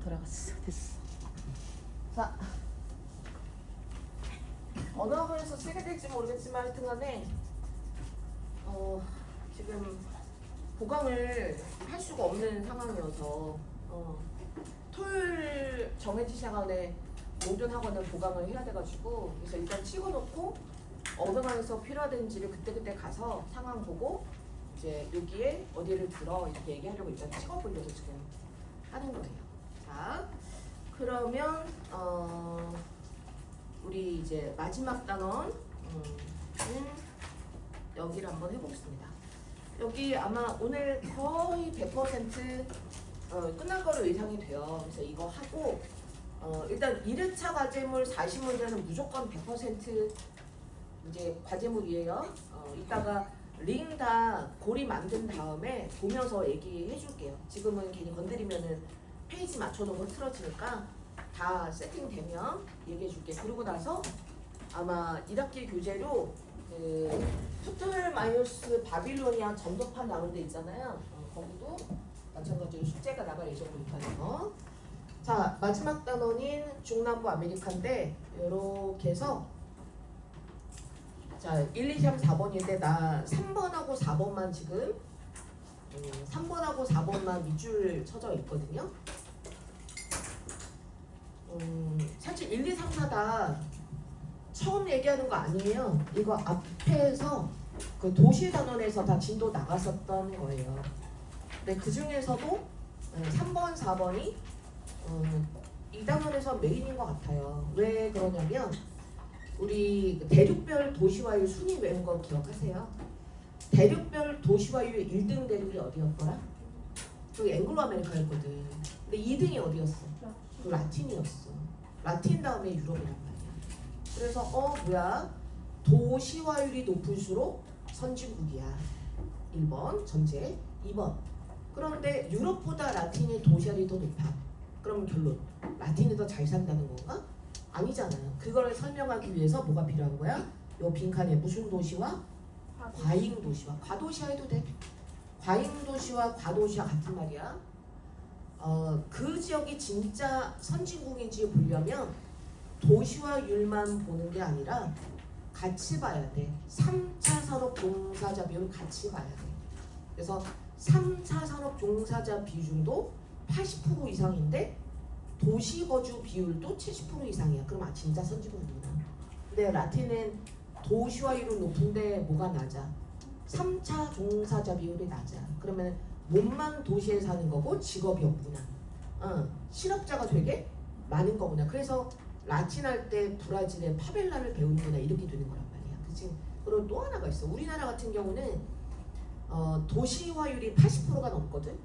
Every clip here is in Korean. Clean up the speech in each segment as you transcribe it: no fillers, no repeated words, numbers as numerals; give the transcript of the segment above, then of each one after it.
돌아갔어. 됐어. 자, 어느 학원에서 쓰게 될지 모르겠지만 하여튼간에 지금 보강을 할 수가 없는 상황이어서 토요일 정해진 시간에 모든 학원을 보강을 해야 돼가지고 그래서 일단 찍어놓고 어느 학원에서 필요하든지를 그때그때 가서 상황 보고 이제 여기에 어디를 들어 이렇게 얘기하려고 일단 찍어보려고 지금 하는 거예요. 자, 그러면 우리 이제 마지막 단원 여기를 한번 해보겠습니다. 여기 아마 오늘 거의 100% 끝날 거로 예상이 돼요. 그래서 이거 하고 일단 1회차 과제물 40문제는 무조건 100% 이제 과제물이에요. 이따가 링 다 고리 만든 다음에 보면서 얘기해 줄게요. 지금은 괜히 건드리면은 페이지 맞춰놓은 거 틀어지니까 다 세팅되면 얘기해 줄게. 그러고 나서 아마 1학기 교재로 그 프톨마이오스 바빌로니아 점도판 나온 데 있잖아요. 거기도 마찬가지로 숙제가 나갈 예정이니까요. 자, 마지막 단원인 중남부 아메리카인데 이렇게 해서 자 1, 2, 3, 4번인데 나 3번하고 4번만 지금 3번하고 4번만 밑줄 쳐져 있거든요. 사실 1, 2, 3, 4 다 처음 얘기하는 거 아니에요. 이거 앞에서 그 도시 단원에서 다 진도 나갔었던 거예요. 근데 그 중에서도 3번, 4번이 이 단원에서 메인인 것 같아요. 왜 그러냐면 우리 대륙별 도시화율 순위 외운 거 기억하세요? 대륙별 도시화율 1등 대륙이 어디였더라? 저기 앵글로 아메리카였거든. 근데 2등이 어디였어? 그 라틴이었어. 라틴 다음에 유럽이란 말이야. 그래서 뭐야? 도시화율이 높을수록 선진국이야. 1번 전제. 2번. 그런데 유럽보다 라틴의 도시화율이 더 높아. 그럼 결론. 라틴이 더 잘 산다는 건가? 아니잖아요. 그걸 설명하기 위해서 뭐가 필요한 거야? 요 빈칸에 무슨 도시와? 과잉 도시와. 과도시화 해도 돼. 과잉 도시와 과도시화 같은 말이야. 그 지역이 진짜 선진국인지 보려면 도시화율만 보는 게 아니라 같이 봐야 돼. 3차 산업 종사자 비율 같이 봐야 돼. 그래서 3차 산업 종사자 비중도 80% 이상인데 도시 거주 비율도 70% 이상이야. 그럼 진짜 선진국이구나. 근데 라틴은 도시화율은 높은데 뭐가 낮아? 3차 종사자 비율이 낮아. 그러면 몸만 도시에 사는 거고 직업이 없구나. 실업자가 되게 많은 거구나. 그래서 라틴 할 때 브라질의 파벨라를 배우는구나 이렇게 되는 거란 말이야. 그치? 그리고 또 하나가 있어. 우리나라 같은 경우는 도시화율이 80%가 넘거든.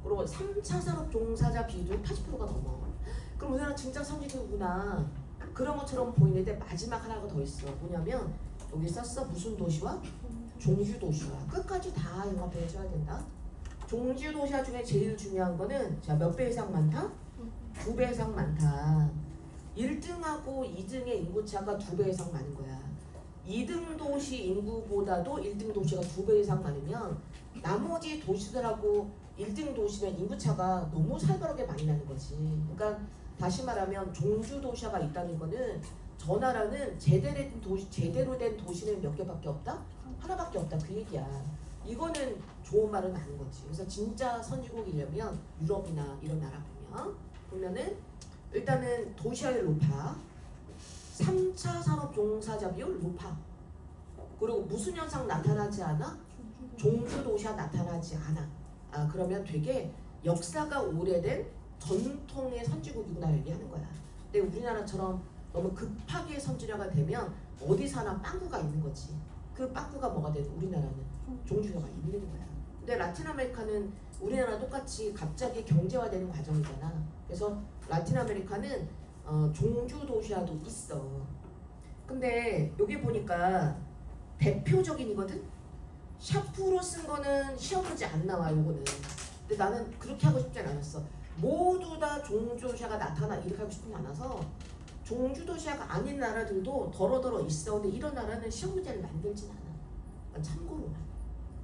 그리고 3차 산업 종사자 비율도 80%가 넘어. 그럼 우리나라 진짜 선진국이구나. 그런 것처럼 보이는데 마지막 하나가 더 있어. 뭐냐면 여기 썼어. 무슨 도시와? 종주 도시와. 끝까지 다 영합해줘야 된다. 종주 도시화 중에 제일 중요한 거는 자, 몇 배 이상 많다? 2배 이상 많다. 1등하고 2등의 인구차가 2배 이상 많은 거야. 2등 도시 인구보다도 1등 도시가 2배 이상 많으면 나머지 도시들하고 1등 도시는 인구차가 너무 살벌하게 많이 나는 거지. 그러니까 다시 말하면 종주 도시화가 있다는 거는 저 나라는 제대로 된 도시는 몇 개밖에 없다? 하나밖에 없다 그 얘기야. 이거는 좋은 말은 아닌 거지. 그래서 진짜 선진국이려면 유럽이나 이런 나라 보면은 일단은 도시화율 높아. 3차 산업 종사자 비율 높아. 그리고 무슨 현상 나타나지 않아? 종주 도시화 나타나지 않아. 그러면 되게 역사가 오래된 전통의 선진국이구나 얘기하는 거야. 근데 우리나라처럼 너무 급하게 선진화가 되면 어디 사나 빵꾸가 있는 거지. 그 빵꾸가 뭐가 되든 우리나라는 종주화가 있는 거야. 근데 라틴 아메리카는 우리나라 똑같이 갑자기 경제화되는 과정이잖아. 그래서 라틴 아메리카는 종주 도시화도 있어. 근데 여기 보니까 대표적인이거든. 샤프로 쓴 거는 시험 문제 안 나와. 요거는. 근데 나는 그렇게 하고 싶진 않았어. 모두 다 종주도시화가 나타나 이렇게 하고 싶진 않아서 종주도시화가 아닌 나라들도 더러더러 있어. 근데 이런 나라는 시험 문제를 만들진 않아. 참고로만.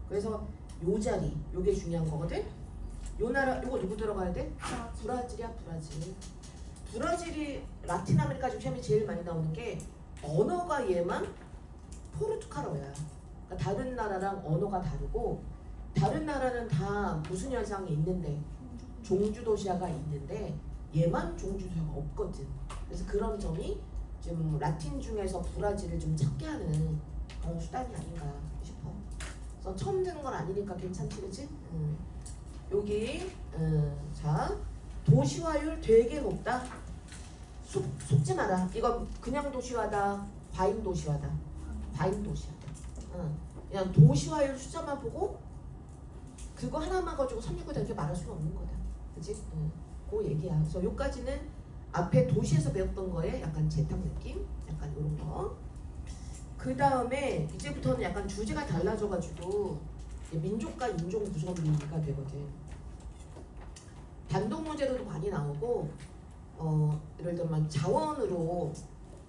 그래서 요 자리, 요게 중요한 거거든. 요 나라 이거 누구 들어가야 돼? 브라질이야 브라질. 브라질이 라틴 아메리카 중 시험이 제일 많이 나오는 게 언어가 얘만 포르투갈어야. 그러니까 다른 나라랑 언어가 다르고 다른 나라는 다 무슨 현상이 있는데 종주도시아가 있는데 얘만 종주도시아가 없거든. 그래서 그런 점이 좀 라틴 중에서 브라질을 좀 찾게 하는 그런 수단이 아닌가 싶어. 그래서 처음 듣는 건 아니니까 괜찮지, 그치? 여기 자 도시화율 되게 높다. 속지 마라. 이건 그냥 도시화다, 과잉 도시화다. 과잉 도시화다. 그냥 도시화율 숫자만 보고 그거 하나만 가지고 369 이렇게 말할 수는 없는 거다. 그치? 그 얘기야. 그래서 여기까지는 앞에 도시에서 배웠던 거에 약간 재탕 느낌? 약간 이런 거. 그 다음에 이제부터는 약간 주제가 달라져가지고 민족과 인종 구성비가 되거든. 반동 문제도 많이 나오고 예를 들면 자원으로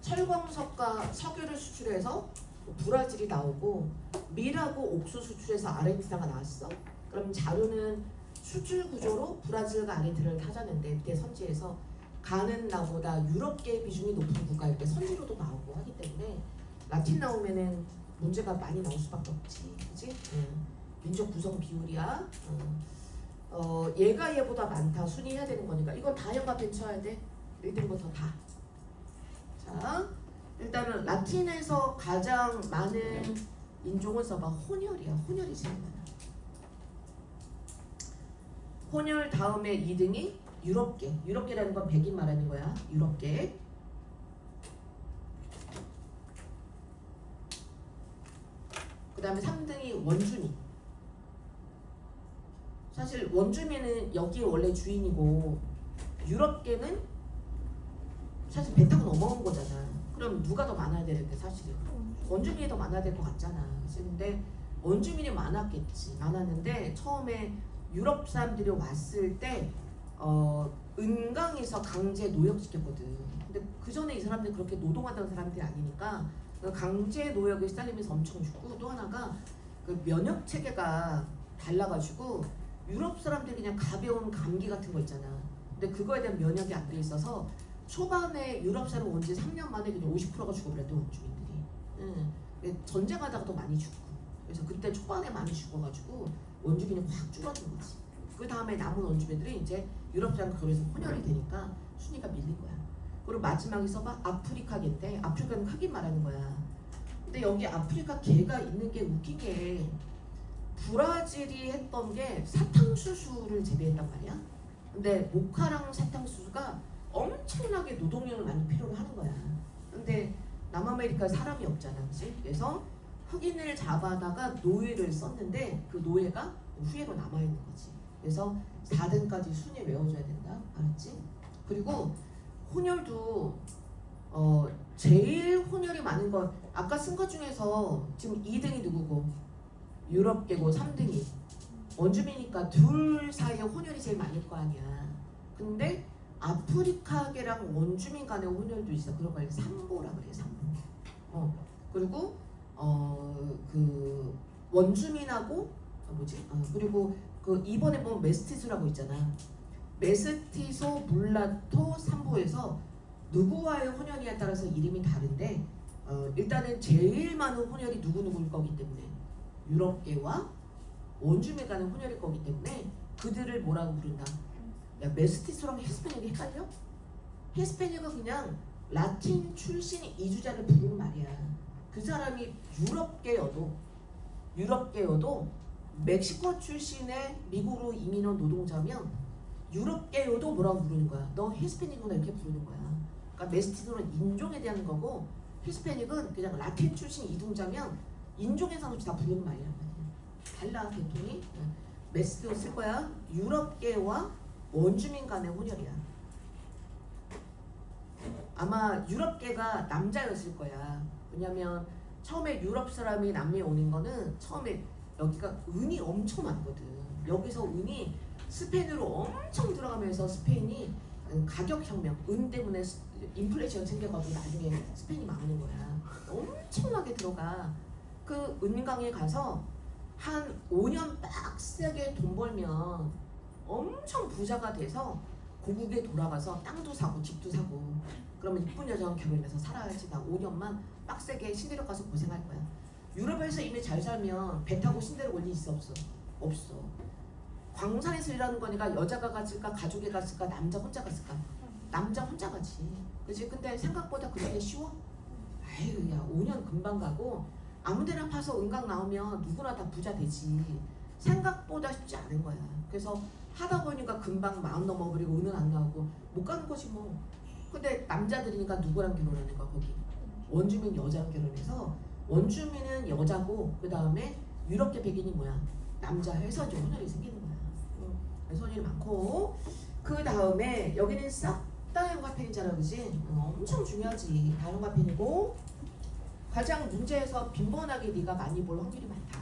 철광석과 석유를 수출해서 브라질이 나오고 밀하고 옥수 수출해서 아르헨티나가 나왔어. 그럼 자료는 수출 구조로 브라질과 아르헨티나를 타자는데 밑에 선지에서 가는 나보다 유럽계 비중이 높은 국가일 때 선지로도 나오고 하기 때문에 라틴 나오면은 문제가 많이 나올 수밖에 없지, 그렇지? 민족 구성 비율이야. 얘가 얘보다 많다 순위해야 되는 거니까 이건 다 연관된 쳐야 돼. 1등부터 다. 자, 일단은 라틴에서 가장 많은 인종은 써봐. 혼혈이야. 혼혈이 제일 많아. 혼혈 다음에 2등이 유럽계. 유럽계라는 건 백인 말하는 거야. 유럽계. 그 다음에 3등이 원주민. 사실 원주민은 여기 원래 주인이고 유럽계는 사실 배 타고 넘어온 거잖아. 그럼 누가 더 많아야 되는데 사실은 원주민이 더 많아야 될 것 같잖아. 근데 원주민이 많았는데 처음에 유럽 사람들이 왔을 때 은강에서 강제 노역시켰거든. 근데 그 전에 이 사람들이 그렇게 노동하던 사람들이 아니니까 강제 노역에 시달리면서 엄청 죽고 또 하나가 그 면역 체계가 달라가지고 유럽 사람들이 그냥 가벼운 감기 같은 거 있잖아. 근데 그거에 대한 면역이 안 돼 있어서 초반에 유럽 사람 온 지 3년 만에 그냥 50%가 죽어버렸대 원주민들이. 전쟁하다가도 많이 죽고. 그래서 그때 초반에 많이 죽어가지고 원주민이 확 줄어든 거지. 그 다음에 남은 원주민들이 이제 유럽 사람 그래서 혼혈이 되니까 순위가 밀린 거야. 그리고 마지막에 써봐 아프리카계인데 아프리카는 흑인 말하는 거야. 근데 여기 아프리카 계가 있는 게 웃긴 게 브라질이 했던 게 사탕수수를 재배했단 말이야. 근데 모카랑 사탕수수가 엄청나게 노동력을 많이 필요로 하는 거야. 근데 남아메리카에 사람이 없잖아, 그치? 그래서 흑인을 잡아다가 노예를 썼는데 그 노예가 후예로 남아있는 거지. 그래서 4등까지 순위 외워줘야 된다, 알았지? 그리고 혼혈도 제일 혼혈이 많은 건 아까 쓴 것 중에서 지금 2등이 누구고 유럽계고 3등이 원주민이니까 둘 사이에 혼혈이 제일 많을 거 아니야. 근데 아프리카계랑 원주민 간의 혼혈도 있어. 그런 걸 삼보라 그래, 삼보. 그리고 그 원주민하고 그리고 그 이번에 보면 메스티소라고 있잖아. 메스티소, 물라토, 삼보에서 누구와의 혼혈이에 따라서 이름이 다른데 일단은 제일 많은 혼혈이 누구누구일 거기 때문에 유럽계와 원주민 간의 혼혈일 거기 때문에 그들을 뭐라고 부른다? 야, 메스티소랑 히스패닉이 헷갈려? 히스패닉은 그냥 라틴 출신 이주자를 부르는 말이야. 그 사람이 유럽계여도 멕시코 출신의 미국으로 이민 온 노동자면 유럽계여도 뭐라고 부르는 거야? 너 히스패닉이구나 이렇게 부르는 거야. 그러니까 메스티소는 인종에 대한 거고 히스패닉은 그냥 라틴 출신 이동자면 인종에 상관없이 다 부르는 말이란 말이야. 달라 계통이. 메스티소 쓸 거야. 유럽계와 원주민 간의 혼혈이야. 아마 유럽계가 남자였을 거야. 왜냐면 처음에 유럽 사람이 남미에 오는 거는 처음에 여기가 은이 엄청 많거든. 여기서 은이 스페인으로 엄청 들어가면서 스페인이 가격혁명, 은 때문에 인플레이션 생겨가지고 나중에 스페인이 망하는 거야. 엄청나게 들어가. 그 은강에 가서 한 5년 빡세게 돈 벌면 엄청 부자가 돼서 고국에 돌아가서 땅도 사고 집도 사고 그러면 이쁜 여자랑 결혼해서 살아야지. 나 5년만 빡세게 신대륙 가서 고생할 거야. 유럽에서 이미 잘 살면 배 타고 신대륙 올 일 있어 없어? 없어. 광산에서 일하는 거니까 여자가 갔을까 가족이 갔을까 남자 혼자 갔을까? 남자 혼자 가지. 그치? 근데 생각보다 그렇게 쉬워? 아유 야 5년 금방 가고 아무데나 파서 은강 나오면 누구나 다 부자 되지. 생각보다 쉽지 않은 거야. 그래서 하다 보니까 금방 마음 넘어버리고 은은 안 나오고 못 가는 거지 뭐. 근데 남자들이니까 누구랑 결혼하는 거야 거기? 원주민 여자랑 결혼해서 원주민은 여자고 그 다음에 유럽계 백인이 뭐야? 남자 해서 이제 혼혈이 생기는 거야. 그래서 혼혈이 많고 그 다음에 여기는 싹 다 형과편이잖아 그지? 엄청 중요하지. 다 형과편이고 가장 문제에서 빈번하게 네가 많이 볼 확률이 많다.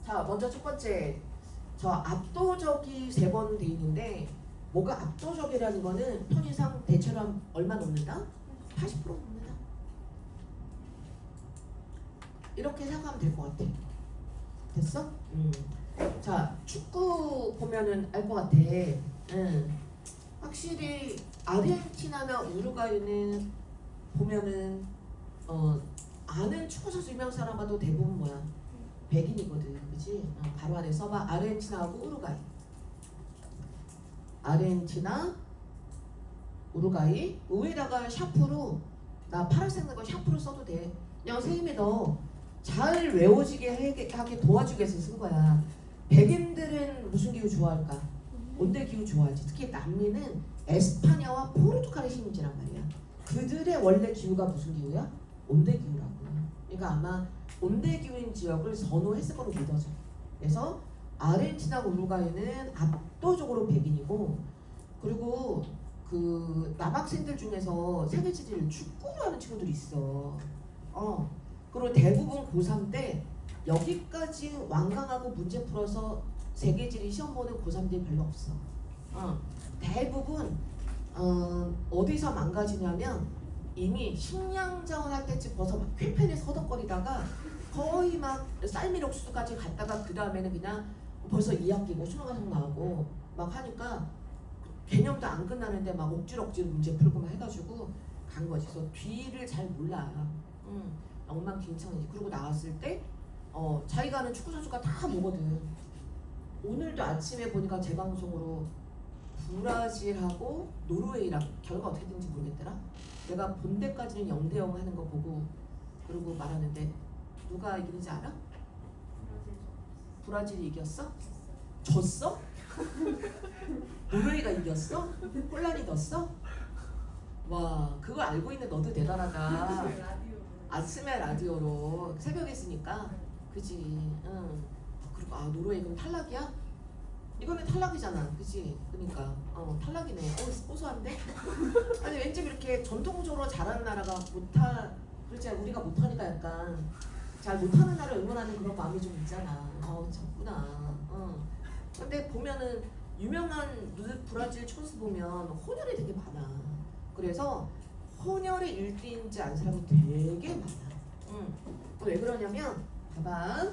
자 먼저 첫 번째 저 압도적이 3번 돼 있는데 뭐가 압도적이라는 거는 편의상 대체로 얼마 넘는다? 80% 넘는다. 이렇게 생각하면 될 것 같아. 됐어? 자 축구 보면은 알 것 같아. 확실히 아르헨티나나 우루과이는 보면은 아는 축구 선수 유명 사람 봐도 대부분 뭐야? 백인이거든, 그치? 바로 안에 써봐. 아르헨티나하고 우루과이. 아르헨티나, 우루과이. 위에다가 샤프로 나 파란색 거 샤프로 써도 돼. 그냥 선생님이 너 잘 외워지게 하게 도와주기 위해서 쓴 거야. 백인들은 무슨 기후 좋아할까? 온대 기후 좋아하지. 특히 남미는 에스파냐와 포르투갈의 식민지란 말이야. 그들의 원래 기후가 무슨 기후야? 온대 기후라고. 그러니까 아마 온대 기후인 지역을 선호했을 거로 믿어져. 그래서 아르헨티나 우루과이는 압도적으로 백인이고 그리고 그 남학생들 중에서 세계지리를 축구로 하는 친구들이 있어. 그리고 대부분 고3 때 여기까지 완강하고 문제 풀어서 세계지리 시험 보는 고3들이 별로 없어. 대부분 어디서 망가지냐면 이미 식량자원 할 때쯤 벌써 막 쾌편에 서덕거리다가 거의 막 쌀미록수까지 갔다가 그 다음에는 그냥 벌써 2학기고 수능과정 나오고 막 하니까 개념도 안 끝나는데 막 억지로 문제 풀고 막 해가지고 간 거지. 그래서 뒤를 잘 몰라. 엉망진창이지. 그러고 나왔을 때 자기가 아는 축구 선수가 다 뭐거든. 오늘도 아침에 보니까 재방송으로 브라질하고 노르웨이랑 결과 어떻게 된지 모르겠더라. 내가 본 데까지는 0대0 하는 거 보고 그러고 말하는데 누가 이기는지 알아? 브라질이 이겼어? 졌어? 노르웨이가 이겼어? 혼란이 넣었어? 와 그거 알고 있는 너도 대단하다. 아침에 라디오로 새벽에 했으니까 그지. 그리고 노르웨이 그럼 탈락이야? 이거는 탈락이잖아, 그지? 그러니까 탈락이네. 고소한데? 아니 왠지 이렇게 전통적으로 잘하는 나라가 그렇지 우리가 못하니까 약간 잘 못하는 나라를 응원하는 그런 마음이 좀 있잖아. 작구나. 근데 보면은 유명한 브라질 촌스 보면 혼혈이 되게 많아. 그래서 혼혈이 1등인지 아는 사람이 되게 많아. 왜 그러냐면 봐봐.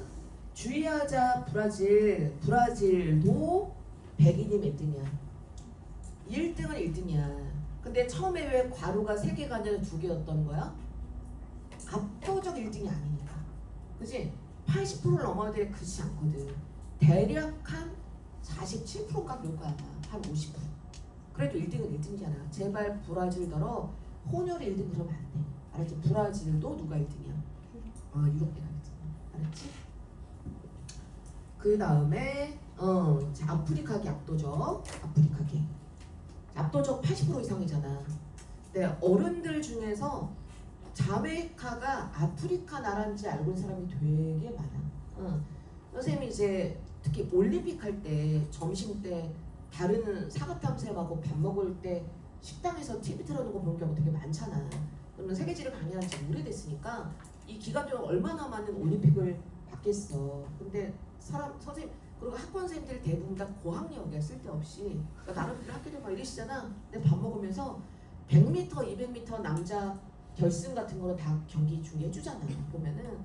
주의하자. 브라질도 백인이 몇 등이야? 1등은 1등이야. 근데 처음에 왜 괄호가 3개가 아니라 2개였던 거야? 압도적 1등이 아니니까. 그치? 80%를 넘어야 돼. 그렇지 않거든. 대략 한 47%가 그럴 거야. 한 50%. 그래도 1등은 1등이잖아. 제발 브라질더러 혼혈이 1등 그러면 안 돼. 알았지? 브라질도 누가 1등이야? 유럽계가 1등이야. 알았지? 그 다음에 아프리카계 압도적. 압도적 80% 이상이잖아. 네, 어른들 중에서 자메이카가 아프리카 나라인지 알고 있는 사람이 되게 많아. 선생님이 이제 특히 올림픽 할 때 점심 때 다른 사과 탐색하고 밥 먹을 때 식당에서 TV 틀어놓은 거 보는 경우 되게 많잖아. 그러면 세계지를 강의한 지 오래됐으니까 이 기간 동안 얼마나 많은 올림픽을 봤겠어. 근데 선생님 그리고 학원 선생님들 대부분 다 고학력이야. 쓸데없이. 그러니까 나름대로 학교도 막 이러시잖아. 근데 밥 먹으면서 100m, 200m 남자 결승 같은 거로 다 경기 중계해주잖아. 보면은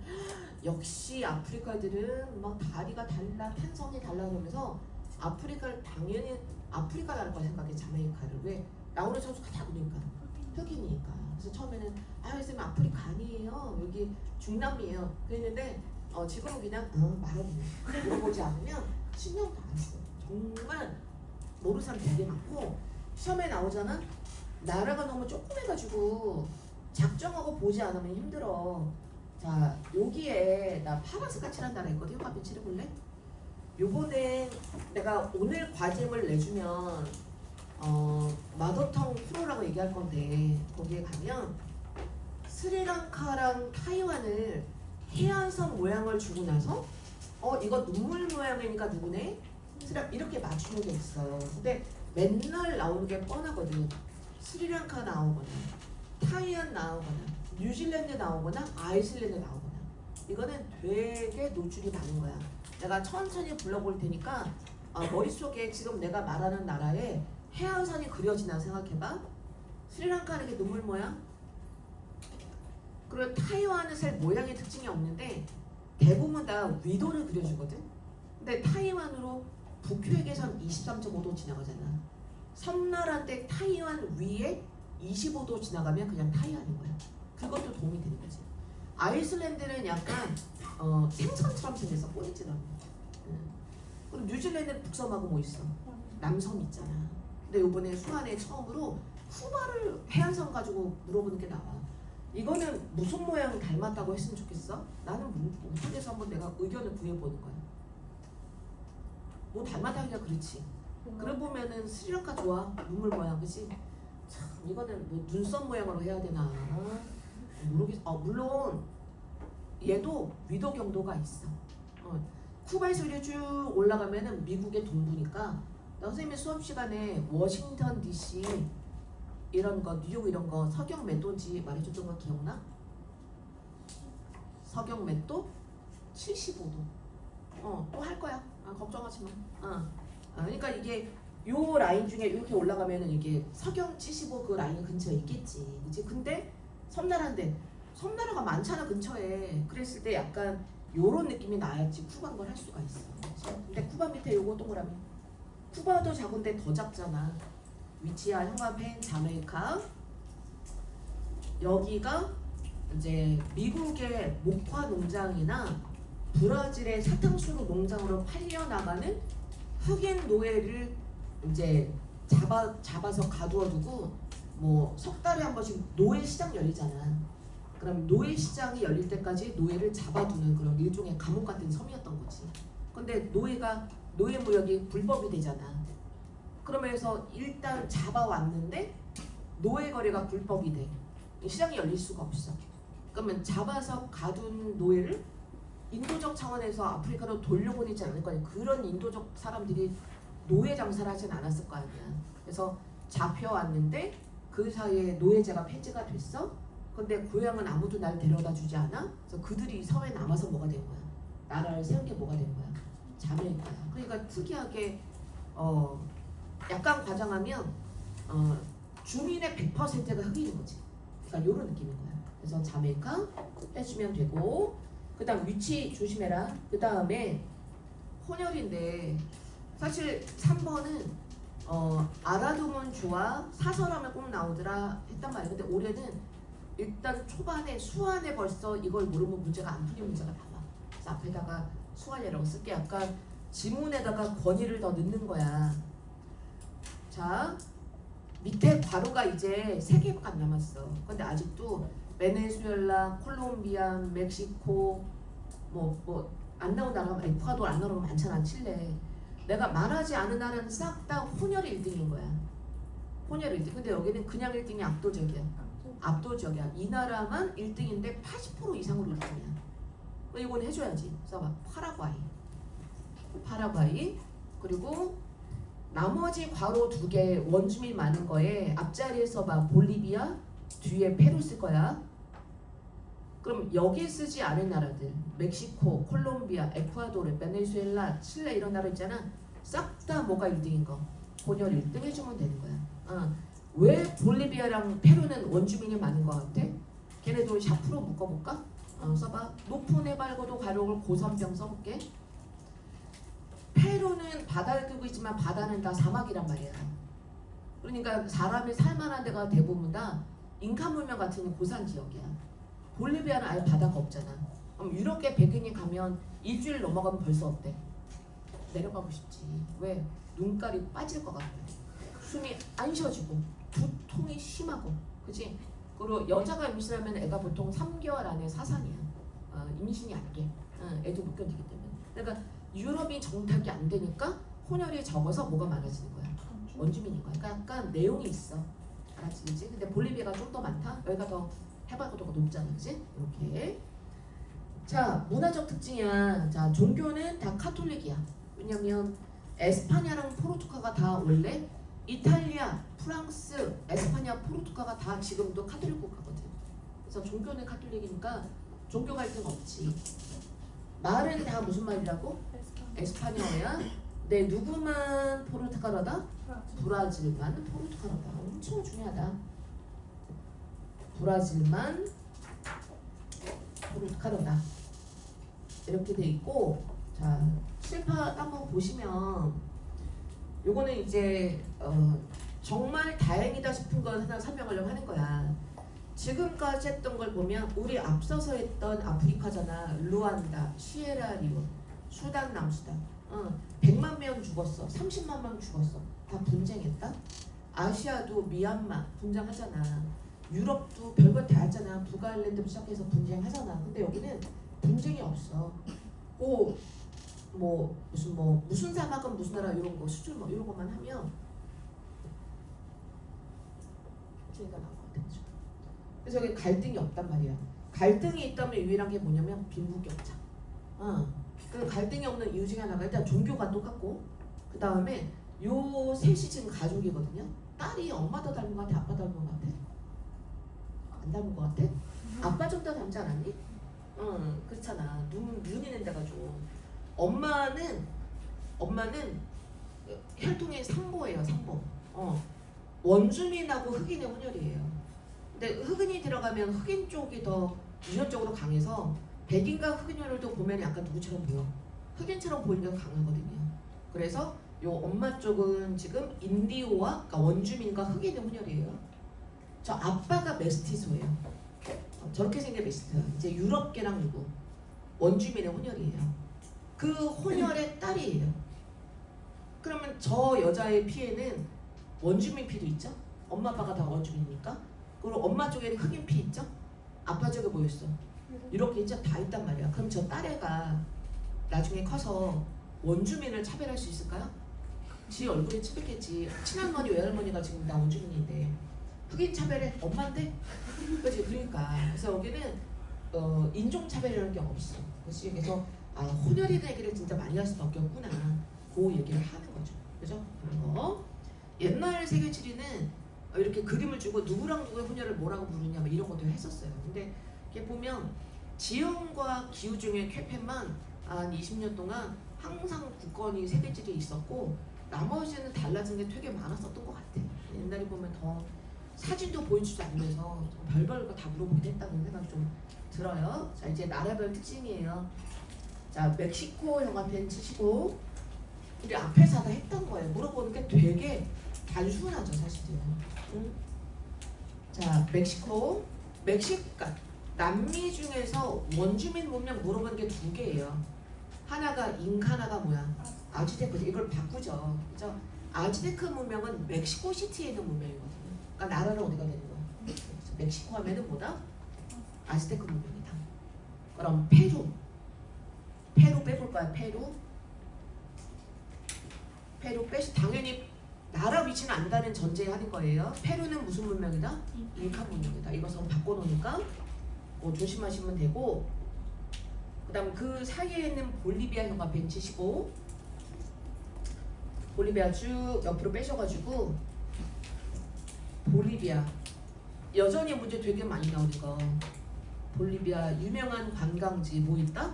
역시 아프리카들은 막 다리가 달라, 탄성이 달라 그러면서 아프리카를 당연히 아프리카라는 걸 생각해. 자메이카를. 왜? 나오는 선수가 다 보니까 흑인이니까. 그래서 처음에는 선생님 아프리카 아니에요, 여기 중남미예요 그랬는데 지금은 그냥 말하는 물어보지 않으면 신경도 안 써. 정말 모르는 사람 되게 많고 시험에 나오잖아. 나라가 너무 조그매가지고 작정하고 보지 않으면 힘들어. 자, 여기에 나 파란색 칠한 나라 있거든. 이거 한번 칠해볼래? 요번에 내가 오늘 과제를 내주면 마더텅 프로라고 얘기할 건데 거기에 가면 스리랑카랑 타이완을 해안선 모양을 주고 나서 이거 눈물 모양이니까 누구네? 이렇게 맞추는 게 있어. 근데 맨날 나오는 게 뻔하거든. 스리랑카 나오거나 타이완 나오거나 뉴질랜드 나오거나 아이슬란드 나오거나. 이거는 되게 노출이 많은 거야. 내가 천천히 불러볼 테니까 머릿속에 지금 내가 말하는 나라에 해안선이 그려지나 생각해봐. 스리랑카는 이게 눈물 모양. 그리고 타이완은 살 모양의 특징이 없는데 대부분 다 위도를 그려주거든. 근데 타이완으로 북회계선 23.5도 지나가잖아. 섬나라인데 타이완 위에 25도 지나가면 그냥 타이완인 거야. 그것도 도움이 되는 거지. 아이슬란드는 약간 생선처럼 생겨서 꼬리질 않아. 그럼 뉴질랜드는 북섬하고 뭐 있어? 남섬 있잖아. 근데 이번에 수안에 처음으로 쿠바를 해안선 가지고 물어보는 게 나와. 이거는 무슨 모양 닮았다고 했으면 좋겠어? 나는 못하게서 한번 내가 의견을 구해보는 거야. 뭐 닮았다기가 그렇지. 그래 보면은 스리랑카 좋아. 눈물 모양, 그치? 참 이거는 뭐 눈썹 모양으로 해야 되나 모르겠. 물론 얘도 위도 경도가 있어. 쿠바에서 이렇게 쭉 올라가면은 미국의 동부니까. 나 선생님이 수업 시간에 워싱턴 DC 이런 거, 뉴욕 이런 거 서경 몇 도인지 말해줬던 거 기억나? 서경 몇 도? 75도. 또 할 거야. 걱정하지 마. 그러니까 이게 요 라인 중에 이렇게 올라가면은 이게 서경 75 그 라인 근처에 있겠지, 그치? 근데 섬나라인데 섬나라가 많잖아 근처에. 그랬을 때 약간 요런 느낌이 나야지 쿠바인 걸 할 수가 있어. 그치? 근데 쿠바 밑에 요거 동그라미. 쿠바도 작은데 더 작잖아. 위치야 형아펜 자메이카. 여기가 이제 미국의 목화 농장이나 브라질의 사탕수수 농장으로 팔려나가는 흑인 노예를 이제 잡아서 가두어두고 뭐 석 달에 한 번씩 노예 시장 열리잖아. 그럼 노예 시장이 열릴 때까지 노예를 잡아두는 그런 일종의 감옥 같은 섬이었던 거지. 근데 노예 무역이 불법이 되잖아. 그러면서 일단 잡아왔는데 노예 거래가 불법이 돼. 시장이 열릴 수가 없어. 그러면 잡아서 가둔 노예를 인도적 차원에서 아프리카로 돌려보내지 않을 거야. 그런 인도적 사람들이 노예 장사를 하진 않았을 거 아니야. 그래서 잡혀왔는데 그 사이에 노예제가 폐지가 됐어. 근데 고향은 아무도 날 데려다 주지 않아. 그래서 그들이 섬에 남아서 뭐가 된 거야? 나라를 세운 게 뭐가 된 거야? 자메이카야. 그러니까 특이하게 약간 과장하면 주민의 100%가 흑인인 거지. 그러니까 이런 느낌인 거야. 그래서 자메이카 해주면 되고, 그다음 위치 조심해라. 그 다음에 혼혈인데 사실 3번은 알아두면 좋아, 사설하면 꼭 나오더라 했단 말이야. 근데 올해는 일단 초반에 수완에 벌써 이걸 모르면 문제가 안 풀린 문제가 나와. 그래서 앞에다가 수완이라고 쓸게. 약간 지문에다가 권위를 더 넣는 거야. 자, 밑에 괄호가 이제 3개밖에 안 남았어. 근데 아직도 베네수엘라, 콜롬비아, 멕시코 뭐 안 나온 나라가 에콰도르 안 나오는 거 많잖아. 칠레. 내가 말하지 않은 나라는 싹 다 혼혈이 1등인 거야. 혼혈이 1등. 근데 여기는 그냥 1등이 압도적이야. 압도적이야. 이 나라만 1등인데 80% 이상으로 1등이야. 이건 해줘야지. 써봐. 파라과이. 그리고 나머지 괄호 2개 원주민 많은 거에 앞자리에 써봐. 볼리비아, 뒤에 페루 쓸 거야. 그럼 여기 쓰지 않은 나라들, 멕시코, 콜롬비아, 에콰도르, 베네수엘라, 칠레 이런 나라 있잖아. 싹 다 뭐가 1등인 거? 혼혈 1등 해주면 되는 거야. 왜 볼리비아랑 페루는 원주민이 많은 거 같아? 걔네도 샤프로 묶어볼까? 써봐. 높은 해발고도 가로를 고산병 써볼게. 페루는 바다를 끼고 있지만 바다는 다 사막이란 말이야. 그러니까 사람이 살만한 데가 대부분 다 잉카 문명 같은 고산 지역이야. 볼리비아는 아예 바다가 없잖아. 그럼 유럽계 백인이 가면 일주일 넘어가면 벌써 어때? 내려가고 싶지. 왜? 눈깔이 빠질 것 같아. 숨이 안 쉬어지고 두통이 심하고, 그치? 그리고 여자가 임신하면 애가 보통 3개월 안에 사산이야. 임신이 안 돼. 애도 못 견디기 때문에. 그러니까 유럽이 정착이 안 되니까 혼혈이 적어서 뭐가 많아지는 거야? 원주민인 거야. 그러니까 약간 내용이 있어. 알았지, 그치? 근데 볼리비아가 좀 더 많다. 여기가 더 해발고도가 높잖아, 그치? 이렇게. 자, 문화적 특징이야. 자, 종교는 다 카톨릭이야. 왜냐면 에스파냐랑 포르투갈가 다 원래 이탈리아, 프랑스, 에스파냐, 포르투갈가 다 지금도 카톨릭 국가거든. 그래서 종교는 카톨릭이니까 종교 갈등 없지. 말은 다 무슨 말이라고? 에스파냐어야. 네, 누구만 포르투갈어다? 브라질만 포르투갈어다. 엄청 중요하다. 브라질만 포르투갈어다. 이렇게 돼 있고, 자, 칠판 한번 보시면 요거는 이제 정말 다행이다 싶은 건 하나 설명하려고 하는 거야. 지금까지 했던 걸 보면 우리 앞서서 했던 아프리카잖아. 루안다, 시에라리온, 수단, 남수단. 100만 명 죽었어. 30만 명 죽었어. 다 분쟁했다. 아시아도 미얀마 분쟁하잖아. 유럽도 별거 다 했잖아. 북아일랜드부터 시작해서 분쟁하잖아. 근데 여기는 분쟁이 없어. 무슨 사막은 무슨 나라 이런 거 수출 뭐 이런 것만 하면 문제가 나올 것 같아. 그래서 여기 갈등이 없단 말이야. 갈등이 있다면 유일한 게 뭐냐면 빈부격차. 그 갈등이 없는 이유 중에 하나가 일단 종교가 똑같고, 그 다음에 요 셋이 지금 가족이거든요. 딸이 엄마 더 닮은 것 같아? 아빠 닮은 것 같아? 안 닮은 것 같아? 아빠 좀 더 닮지 않았니? 그렇잖아. 눈 있는 데가 좀. 엄마는 혈통의 상보예요. 상보. 원주민하고 흑인의 혼혈이에요. 근데 흑인이 들어가면 흑인 쪽이 더 유전적으로 강해서 백인과 흑인 혈혈도 보면 약간 누구처럼 보여. 흑인처럼 보이는 게 강하거든요. 그래서 요 엄마 쪽은 지금 인디오와, 그러니까 원주민과 흑인의 혼혈이에요. 저 아빠가 메스티소예요. 저렇게 생긴 메스티소야. 이제 유럽계랑 누구? 원주민의 혼혈이에요. 그 혼혈의 딸이에요. 그러면 저 여자의 피에는 원주민 피도 있죠? 엄마 아빠가 다 원주민이니까. 그리고 엄마 쪽에는 흑인 피 있죠? 아빠 쪽에 뭐 있어? 이렇게 있죠? 다 있단 말이야. 그럼 저 딸애가 나중에 커서 원주민을 차별할 수 있을까요? 지 얼굴에 치겠지. 친할머니 외할머니가 지금 나 원주민인데 흑인 차별해? 엄마인데? 그렇지. 그러니까 그래서 여기는 인종 차별이라는 게 없어. 그렇지. 그래서 혼혈이라는 얘기를 진짜 많이 할 수밖에 없구나. 그 얘기를 하는 거죠. 그죠? 그런 거. 옛날 세계지리는 이렇게 그림을 주고 누구랑 누구의 혼혈을 뭐라고 부르냐 뭐 이런 것도 했었어요. 근데 이렇게 보면 지형과 기후 중에 쾌펜만 한 20년 동안 항상 국건이 세계지리에 있었고, 나머지는 달라진 게 되게 많았었던 것 같아. 옛날에 보면 더 사진도 보여주지 않으면서 별별 거 다 물어보게 했다는 생각이 좀 들어요. 자, 이제 나라별 특징이에요. 자, 멕시코 영화편 치시고, 우리 앞에서 다 했던 거예요. 물어보는 게 되게 단순하죠, 사실은. 자, 멕시코, 남미 중에서 원주민 문명 물어보는 게 두 개예요. 하나가 잉카, 하나가 뭐야? 아즈테크. 이걸 바꾸죠, 그죠? 아즈테크 문명은 멕시코 시티에 있는 문명이거든요. 그러니까 나라는 어디가 되는 거야? 멕시코 하면은 뭐다? 아즈테크 문명이다. 그럼 페루 빼볼 거야. 페루 빼시 당연히 나라 위치는 안다는 전제에 하는 거예요. 페루는 무슨 문명이다? 잉카 문명이다. 이것은 바꿔놓으니까 조심하시면 되고, 그 다음 그 사이에 있는 볼리비아 형아펜 치시고, 볼리비아 쭉 옆으로 빼셔가지고, 볼리비아 여전히 문제 되게 많이 나오는 거. 볼리비아 유명한 관광지 뭐 있다?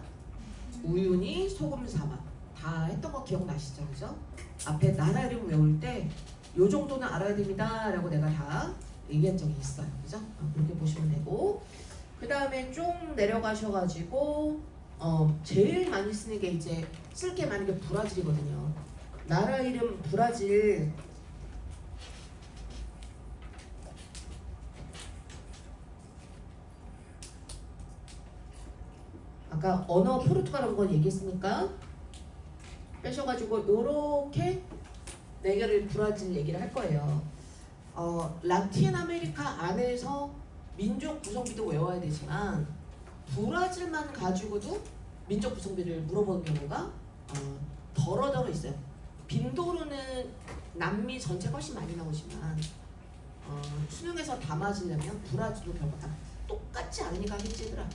우유니, 소금 사막. 다 했던 거 기억나시죠? 그죠? 앞에 나라 이름 외울 때 요 정도는 알아야 됩니다 라고 내가 다 얘기한 적이 있어요. 그죠? 그렇게 보시면 되고, 그 다음에 쭉 내려가셔가지고 제일 많이 쓰는 게 이제 쓸 게 많은 게 브라질이거든요. 나라 이름 브라질. 아까 언어 포르투갈 한 번 얘기했으니까 빼셔가지고 요렇게 네 개를 브라질 얘기를 할 거예요. 라틴 아메리카 안에서 민족 구성비도 외워야 되지만 브라질만 가지고도 민족 구성비를 물어보는 경우가 더러더러 있어요. 빈도로는 남미 전체 훨씬 많이 나오지만 수능에서 다 맞으려면 브라질도 결국 다 똑같지 않으니까 힘들더라.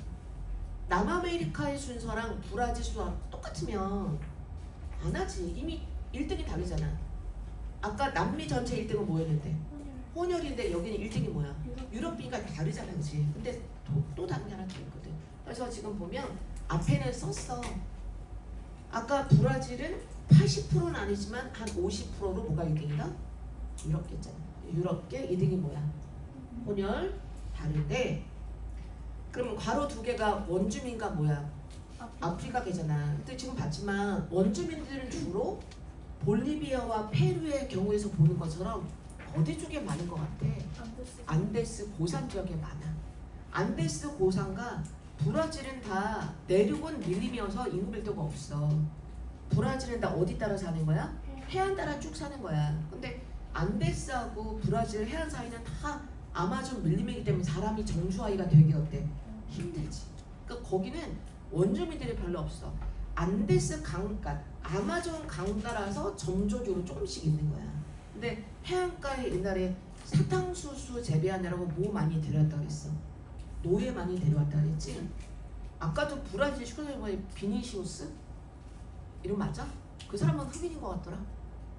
남아메리카의 순서랑 브라질 순서랑 똑같으면 안 하지. 이미 1등이 다르잖아. 아까 남미 전체 1등은 뭐였는데? 혼혈인데 여기는 1등이 뭐야? 유럽비가 다르잖아, 그치? 근데 또 다른 게 하나 더 있거든. 그래서 지금 보면 앞에는 썼어. 아까 브라질은 80%는 아니지만 한 50%로 뭐가 1등이다? 유럽계잖아. 유럽계 2등이 뭐야? 혼혈 다른데 그러면 괄호 두 개가 원주민과 뭐야? 아프리카계잖아. 근데 지금 봤지만 원주민들은 주로 볼리비아와 페루의 경우에서 보는 것처럼 어디 쪽에 많은 것 같아? 안데스 고산 지역에 많아. 안데스 고산과 브라질은 다 내륙은 밀림이어서 인구 밀도가 없어. 브라질은 다 어디 따라 사는 거야? 해안 따라 쭉 사는 거야. 근데 안데스하고 브라질 해안 사이는 다 아마존 밀림이기 때문에 사람이 정주하기가 되게 어때? 힘들지. 그러니까 거기는 원주민들이 별로 없어. 안데스 강가, 아마존 강가라서 점조적으로 조금씩 있는 거야. 근데 해안가에 옛날에 사탕수수 재배하느라고 뭐 많이 데려왔다고 했어? 노예 많이 데려왔다고 했지? 아까도 브라질 슈퍼스타의 비니시우스? 이름 맞아? 그 사람은 흑인인 것 같더라.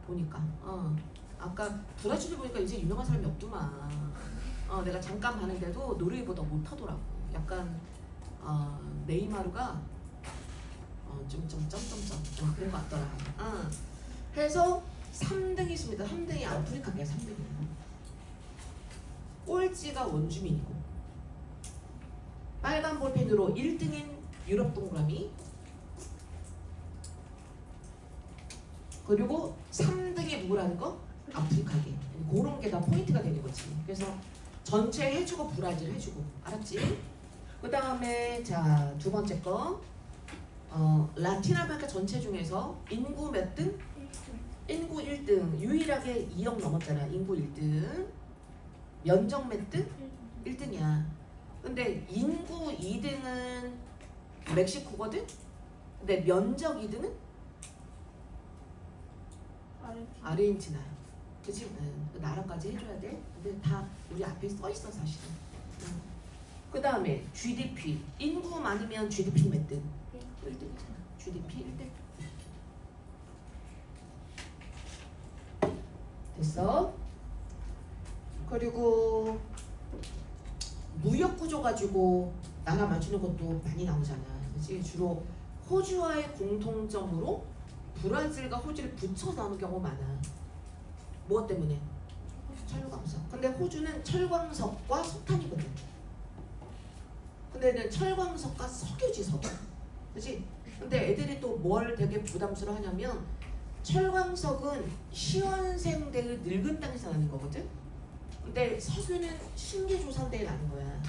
보니까. 아까 브라질에 보니까 이제 유명한 사람이 없더만. 내가 잠깐 봤는데도 노르웨이보다 못하더라고. 약간 네이마르가 점점점점점 그런 것 같더라. 해서 3등이 있습니다. 3등이 아프리카계야. 3등이. 꼴찌가 원주민이고 빨간 볼펜으로 1등인 유럽 동그라미 그리고 3등이 누구라는 거? 아프리카계. 그런 게 다 포인트가 되는 거지. 그래서 전체 해주고 브라질 해주고 알았지? 그 다음에 자 두 번째 거 라틴 아메리카 전체 중에서 인구 몇 등? 인구 1등. 유일하게 2억 넘었잖아. 인구 1등. 면적 몇 등? 1등이야. 근데 인구 2등은 멕시코거든? 근데 면적 2등은? 아르헨티나. 그치? 그 나라까지 해줘야 돼. 근데 다 우리 앞에 써있어 사실은. 그 다음에 GDP. 인구 많으면 GDP 몇 등? 1등이잖아. GDP 1등. 됐어? 그리고 무역 구조 가지고 나라 맞추는 것도 많이 나오잖아. 그치? 주로 호주와의 공통점으로 브라질과 호주를 붙여 나오는 경우가 많아. 무엇 때문에? 철광석. 근데 호주는 철광석과 석탄이거든. 근데는 철광석과 석유지 석유. 그치? 근데 애들이 또 뭘 되게 부담스러워 하냐면 철광석은 시원생대의 늙은 땅에서 나는 거거든? 근데 석유는 신기조산대에 나는 거야.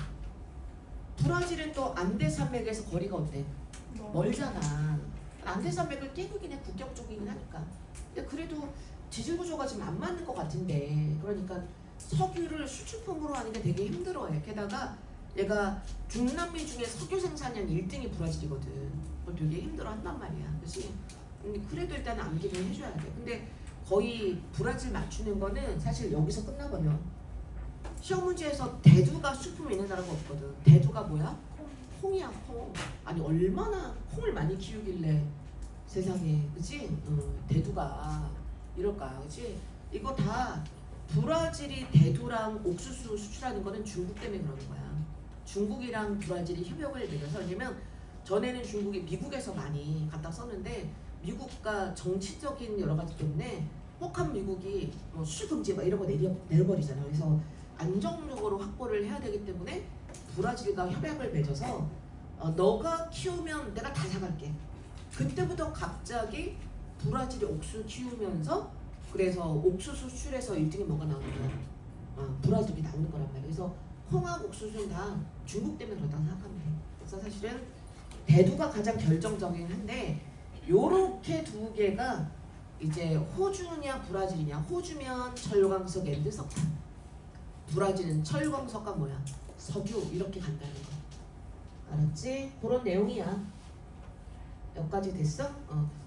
브라질은 또 안데산맥에서 거리가 어때? 멀잖아. 안데산맥을 깨우긴 해. 국경 쪽이긴 하니까. 근데 그래도 지질 구조가 지금 안 맞는 것 같은데 그러니까 석유를 수출품으로 하는 게 되게 힘들어해. 게다가 얘가 중남미 중에 석유 생산량 1등이 브라질이거든. 그걸 되게 힘들어한단 말이야. 그렇지? 그래도 일단 암기를 해줘야 돼. 근데 거의 브라질 맞추는 거는 사실 여기서 끝나버려. 시험 문제에서 대두가 수품이 있는 나라가 없거든. 대두가 뭐야? 콩이야, 콩. 아니 얼마나 콩을 많이 키우길래 세상에, 그치? 대두가 이럴까, 그치? 이거 다 브라질이 대두랑 옥수수 수출하는 거는 중국 때문에 그러는 거야. 중국이랑 브라질이 협약을 맺어서. 왜냐면 전에는 중국이 미국에서 많이 갖다 썼는데 미국과 정치적인 여러 가지 때문에 혹한 미국이 수출 금지 막 이런 거 내려버리잖아. 그래서 안정적으로 확보를 해야 되기 때문에 브라질과 협약을 맺어서 너가 키우면 내가 다 사갈게. 그때부터 갑자기 브라질이 옥수수 키우면서 그래서 옥수수 수출에서 1등이 뭐가 나오는 거야? 브라질이 나오는 거란 말이야. 그래서 홍합 옥수수는 다 중국 때문에 그렇다고 생각하면 돼. 그래서 사실은 대두가 가장 결정적이긴 한데 요렇게 두 개가 이제 호주냐 브라질이냐. 호주면 철광석 앤드 석탄, 브라질은 철광석과 뭐야? 석유 이렇게 간다는 거. 알았지? 그런 내용이야. 여기까지 됐어?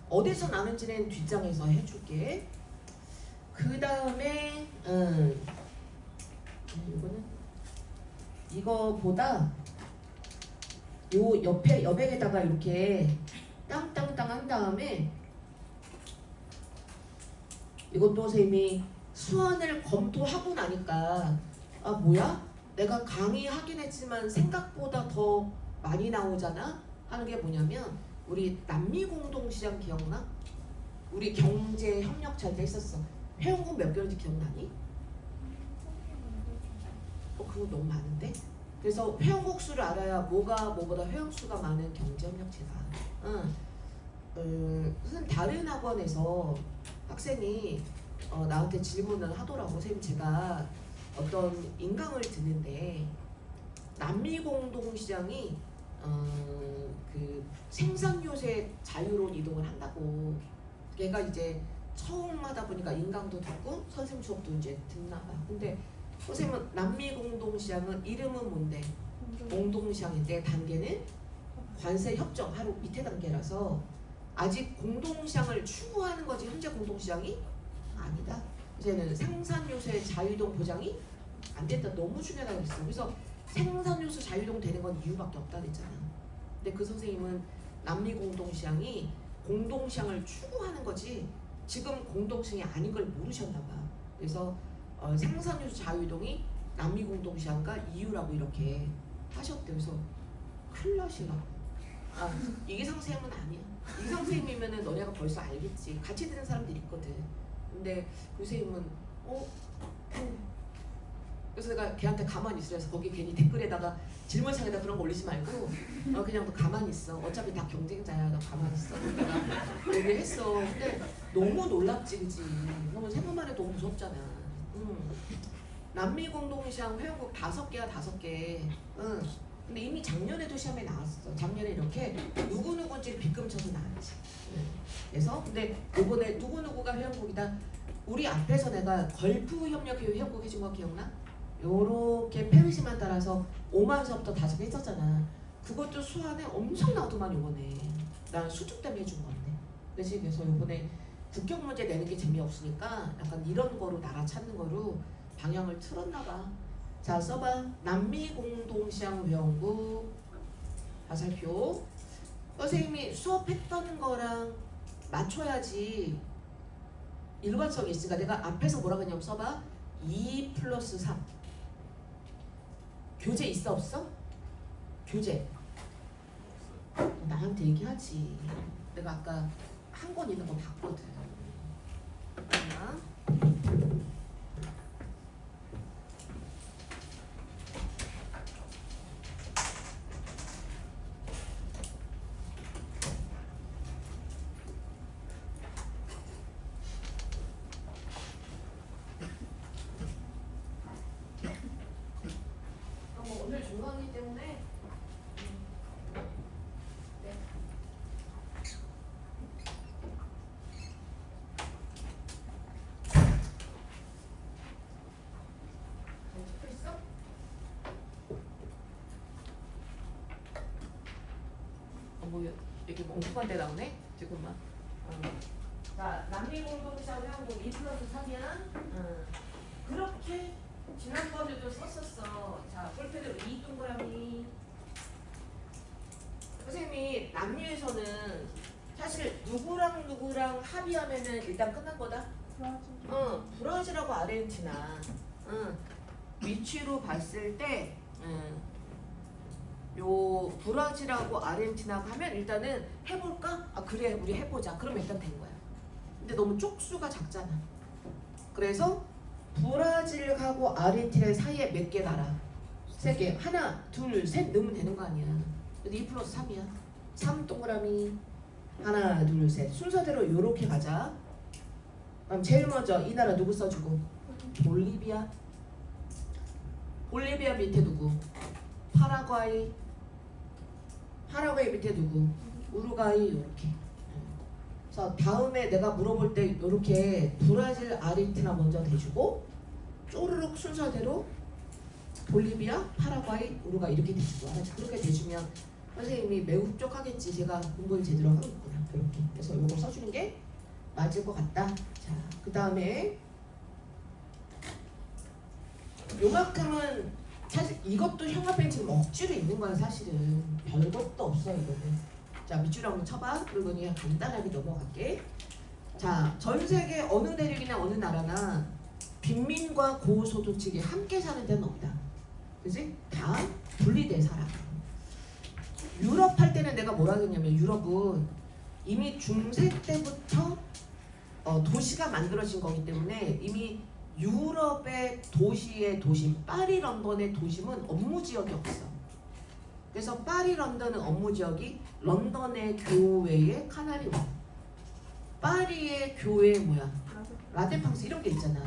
어디서 나는지는 뒷장에서 해줄게. 그 다음에 이거는 이거보다 요 옆에 여백에다가 이렇게 땅땅땅 한 다음에 이것도 선생님이 수완을 검토하고 나니까 뭐야? 내가 강의하긴 했지만 생각보다 더 많이 나오잖아? 하는 게 뭐냐면 우리 남미공동시장 기억나? 우리 경제협력차 때 있었어. 회원국 몇 개인지 기억나니? 그거 너무 많은데? 그래서 회원국 수를 알아야 뭐보다 회원 수가 많은 경제협력체다. 선생님 다른 학원에서 학생이 나한테 질문을 하더라고. 선생님 제가 어떤 인강을 듣는데 남미공동시장이 그 생산 요새 자유로운 이동을 한다고. 걔가 이제 처음 하다 보니까 인강도 듣고 선생님 수업도 이제 듣나 봐. 근데 선생님은 남미공동시장은 이름은 뭔데? 공동시장인데 단계는 관세 협정 하루 밑에 단계라서 아직 공동시장을 추구하는 거지 현재 공동시장이 아니다. 이제는 생산 요소의 자유이동 보장이 안 됐다. 너무 중요하다고 했어. 그래서 생산 요소 자유이동 되는 건 이유밖에 없다 그랬잖아. 근데 그 선생님은 남미 공동시장이 공동시장을 추구하는 거지 지금 공동시장이 아닌 걸 모르셨나 봐. 그래서 생산 요소 자유이동이 남미 공동시장과 이유라고 이렇게 하셨대요. 그래서 큰일 나시라고. 이기상 선생님은 아니야. 이기상 선생님이면은 너네가 벌써 알겠지. 같이 듣는 사람들이 있거든. 근데 그 선생님은 그래서 내가 걔한테 가만히 있으래서 거기 괜히 댓글에다가 질문창에다 그런 거 올리지 말고 그냥 너 가만히 있어. 어차피 다 경쟁자야. 너 가만히 있어. 내가 얘기했어. 근데 너무 놀랍지, 그치? 너무 생각만 해도 너무 무섭잖아. 남미 공동시장 회원국 5개야 5개. 근데 이미 작년에도 시험에 나왔어. 작년에 이렇게 누구누구인지 빗금쳐서 나왔지. 그래서 근데 이번에 누구누구가 회원국이다. 우리 앞에서 내가 걸프 협력회 회원국 해준 거 기억나? 요렇게 페르시만 따라서 5만서부터 5개 했었잖아. 그것도 수완에 엄청 나오더만 요번에. 난 수축 때문에 해준 건데. 그치? 그래서 요번에 국격 문제 내는 게 재미없으니까 약간 이런 거로 나라 찾는 거로 방향을 틀었나 봐. 자, 써봐. 남미 공동시장 회원국 화살표. 선생님이 수업했던 거랑 맞춰야지 일관성이 있으니까 내가 앞에서 뭐라고 했냐면 써봐. 2+3. 교재 있어 없어? 교재. 나한테 얘기하지. 내가 아까 한 권 있는 거 봤거든. 하나. 오늘 중간이기 때문에 네. 잘 찍고 있어? 뭐 여기 멍청한 데 나오네? 지금만. 자, 남미공동시장 회원국 2+3이야. 그렇게 지난번에도 썼었어. 자, 볼펜으로 2 동그라미. 선생님이 남미에서는 사실 누구랑 합의하면은 일단 끝난 거다. 브라질하고 아르헨티나. 위치로 봤을 때, 요 브라질하고 아르헨티나 하면 일단은 해볼까? 그래, 우리 해보자. 그럼 일단 된 거야. 근데 너무 쪽수가 작잖아. 그래서 브라질하고 아르헨티나 사이에 몇 개 나라? 세 개. 하나, 둘, 셋 넣으면 되는 거 아니야. 근데 2 플러스 3이야. 3 동그라미. 하나, 둘, 셋. 순서대로 요렇게 가자. 그럼 제일 먼저 이 나라 누구 써주고? 볼리비아. 볼리비아 밑에 누구? 파라과이. 파라과이 밑에 누구? 우루과이. 요렇게. 자, 다음에 내가 물어볼 때 요렇게 브라질, 아르헨티나 먼저 대주고 쪼르륵 순서대로 볼리비아, 파라과이, 우루과이 이렇게 대주고. 알았지? 그렇게 대주면 선생님이 매우 흡족하겠지. 제가 공부를 제대로 하고 있구나. 이렇게. 그래서 요거 써주는 게 맞을 것 같다. 자, 그 다음에 요만큼은 사실 이것도 형아펜 지금 억지로 있는 거야. 사실은 별것도 없어 이거는. 자, 밑줄 한번 쳐봐. 그리고 그냥 간단하게 넘어갈게. 자, 전 세계 어느 대륙이나 어느 나라나 빈민과 고소득층이 함께 사는 데는 없다. 그지? 다 분리돼 살아. 유럽 할 때는 내가 뭐라 그랬냐면 유럽은 이미 중세 때부터 도시가 만들어진 거기 때문에 이미 유럽의 도시의 도심, 파리, 런던의 도심은 업무 지역이 없어. 그래서 파리, 런던은 업무 지역이 런던의 교외의 카나리오, 파리의 교외 뭐야? 라데팡스 이런 게 있잖아.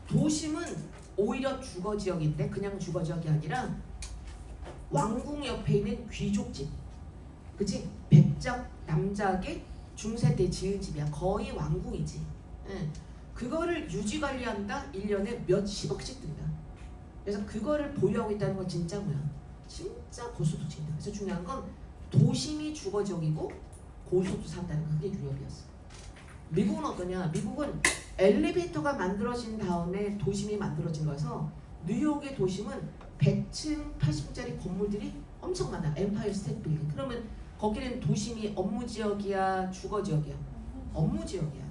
도심은 오히려 주거 지역인데 그냥 주거 지역이 아니라 왕궁 옆에 있는 귀족집, 그치? 백작 남작의 중세 때 지은 집이야. 거의 왕궁이지. 응. 그거를 유지 관리한다. 1년에 몇십억씩 든다. 그래서 그거를 보유하고 있다는 건 진짜 뭐야? 진짜 고소득층이다. 그래서 중요한 건 도심이 주거 지역이고 고소득 산다는 건 그게 유럽이었어. 미국은 어떠냐? 미국은 엘리베이터가 만들어진 다음에 도심이 만들어진 거여서 뉴욕의 도심은 100층, 80층짜리 건물들이 엄청 많아. 엠파이어 스테이트 빌딩. 그러면 거기는 도심이 업무 지역이야, 주거 지역이야? 업무 지역이야.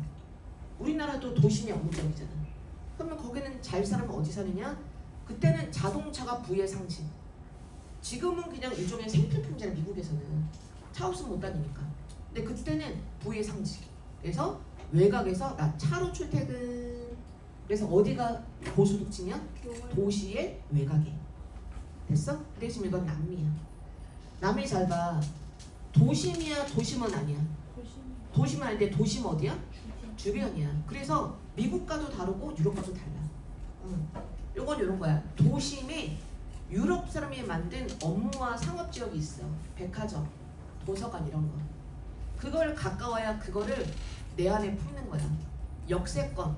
우리나라도 도심이 업무 지역이잖아. 그러면 거기는 잘 살면 어디 사느냐? 그때는 자동차가 부의 상징. 지금은 그냥 일종의 생필품이잖아. 미국에서는 차 없으면 못 다니니까. 근데 그때는 부의 상징. 그래서 외곽에서 나 차로 출퇴근. 그래서 어디가 고소득층이야? 도시의 외곽에. 됐어? 대신 이건 남미야. 남미 잘 봐. 도심이야, 도심은 아니야. 도심은 아닌데 도심 어디야? 주변이야. 그래서 미국과도 다르고 유럽과도 달라. 요건 이런 거야. 도심에 유럽 사람이 만든 업무와 상업 지역이 있어. 백화점, 도서관 이런 거. 그걸 가까워야 그거를 내 안에 품는 거야. 역세권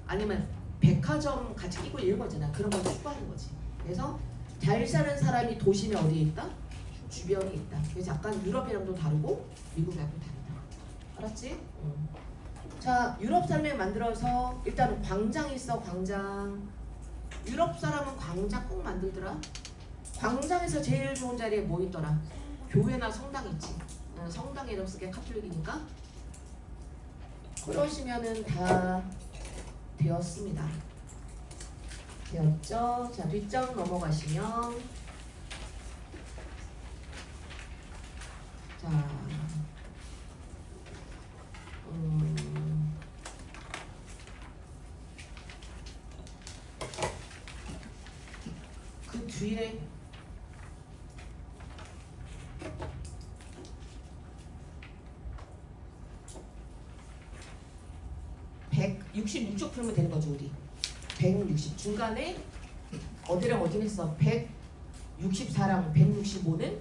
아니면 백화점 같이 끼고 이런 거잖아. 그런 걸 추구하는 거지. 그래서 잘 사는 사람이 도심에 어디에 있다? 주변에 있다. 그래서 약간 유럽이랑도 다르고 미국이랑도 다르다. 알았지? 자, 유럽 사람이 만들어서 일단 광장 있어. 광장. 유럽 사람은 광장 꼭 만들더라. 광장에서 제일 좋은 자리에 뭐 있더라? 교회나 성당 있지. 성당에 이름 쓰게 카톨릭이니까. 그러시면은 다 되었습니다. 되었죠? 자, 뒷장 넘어가시면 자, 그 뒤에 (166쪽) 풀면 되는 거죠. 우리 160 중간에 어디랑 어디 했어? 164랑 165는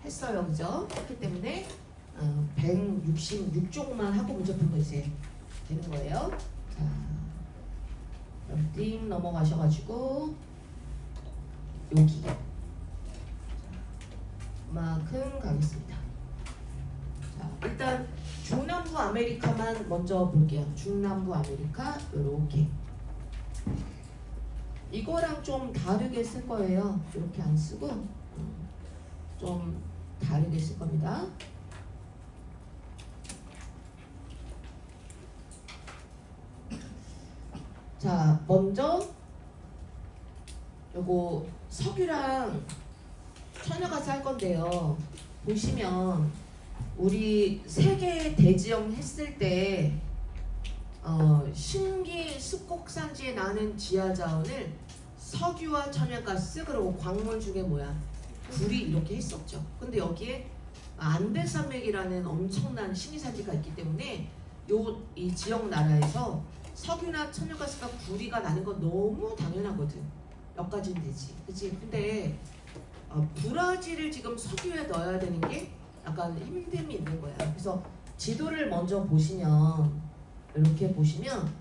했어요. 그죠? 그렇기 때문에 166쪽만 하고 문제 푼 거 이제 되는 거예요. 자, 그럼 띵 넘어가셔가지고 여기 만큼 가겠습니다. 자, 일단 중남부 아메리카만 먼저 볼게요. 중남부 아메리카 요렇게. 이거랑 좀 다르게 쓸 거예요. 이렇게 안 쓰고 좀 다르게 쓸 겁니다. 자, 먼저 요거 석유랑 천여가스 할 건데요. 보시면 우리 세계 대지형 했을 때 신기 습곡산지에 나는 지하자원을 석유와 천연가스 그리고 광물 중에 뭐야? 구리 이렇게 했었죠. 근데 여기에 안데산맥이라는 엄청난 신의산지가 있기 때문에 이 지역 나라에서 석유나 천연가스가 구리가 나는 건 너무 당연하거든. 여기까지는 되지, 그치? 근데 브라질을 지금 석유에 넣어야 되는 게 약간 힘듦이 있는 거야. 그래서 지도를 먼저 보시면 이렇게 보시면